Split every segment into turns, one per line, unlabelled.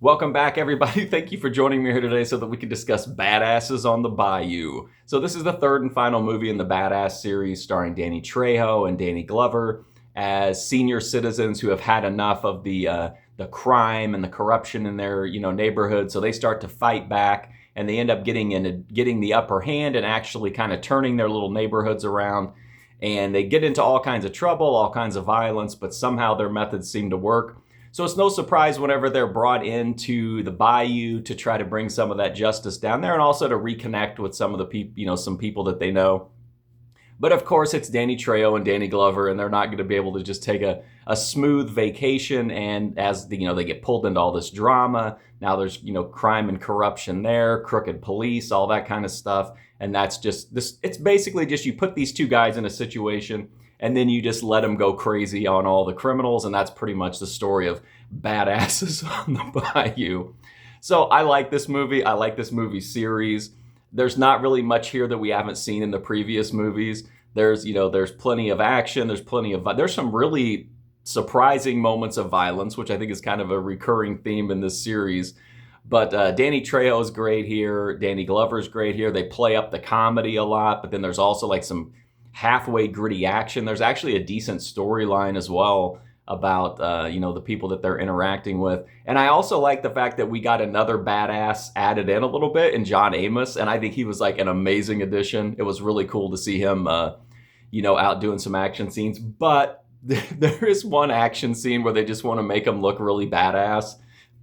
Welcome back, everybody. Thank you for joining me here today so that we can discuss Badasses on the Bayou. So this is the third and final movie in the Badass series starring Danny Trejo and Danny Glover as senior citizens who have had enough of the crime and the corruption in their neighborhood. So they start to fight back and they end up getting the upper hand and actually kind of turning their little neighborhoods around. And they get into all kinds of trouble, all kinds of violence, but somehow their methods seem to work. So it's no surprise whenever they're brought into the Bayou to try to bring some of that justice down there and also to reconnect with some of the people, some people that they know. But of course, it's Danny Trejo and Danny Glover, and they're not going to be able to just take a smooth vacation. And as they get pulled into all this drama, now there's crime and corruption there, crooked police, all that kind of stuff. And that's just this. It's basically just you put these two guys in a situation and then you just let them go crazy on all the criminals, and that's pretty much the story of Badasses on the Bayou. So I like this movie. I like this movie series. There's not really much here that we haven't seen in the previous movies. There's plenty of action. There's some really surprising moments of violence, which I think is kind of a recurring theme in this series. But Danny Trejo is great here. Danny Glover is great here. They play up the comedy a lot, but then there's also like some halfway gritty action. There's actually a decent storyline as well about the people that they're interacting with. And I also like the fact that we got another badass added in a little bit in John Amos, and I think he was like an amazing addition. It was really cool to see him out doing some action scenes. But there is one action scene where they just want to make him look really badass,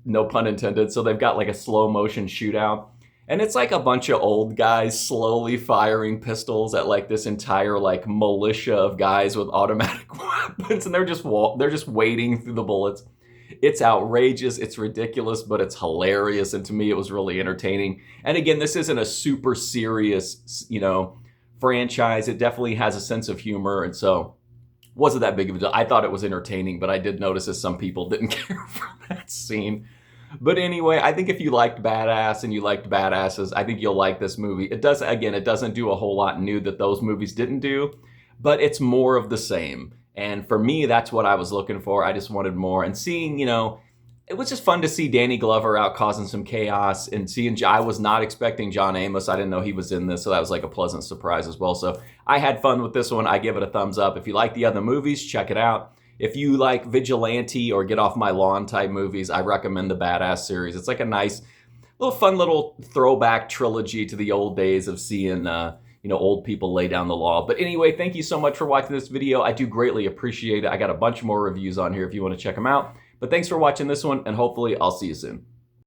no pun intended. So they've got like a slow motion shootout. And it's like a bunch of old guys slowly firing pistols at like this entire like militia of guys with automatic weapons, and they're just wading through the bullets. It's outrageous, it's ridiculous, but it's hilarious, and to me it was really entertaining. And again, this isn't a super serious, franchise. It definitely has a sense of humor, and so wasn't that big of a deal. I thought it was entertaining, but I did notice that some people didn't care for that scene. But anyway, I think if you liked Badass and you liked Badasses, I think you'll like this movie. It doesn't do a whole lot new that those movies didn't do, but it's more of the same. And for me, that's what I was looking for. I just wanted more. And seeing, it was just fun to see Danny Glover out causing some chaos and I was not expecting John Amos. I didn't know he was in this, so that was like a pleasant surprise as well. So I had fun with this one. I give it a thumbs up. If you like the other movies, check it out. If you like vigilante or get off my lawn type movies, I recommend the Badass series. It's like a nice, fun little throwback trilogy to the old days of seeing, old people lay down the law. But anyway, thank you so much for watching this video. I do greatly appreciate it. I got a bunch more reviews on here if you want to check them out. But thanks for watching this one, and hopefully I'll see you soon.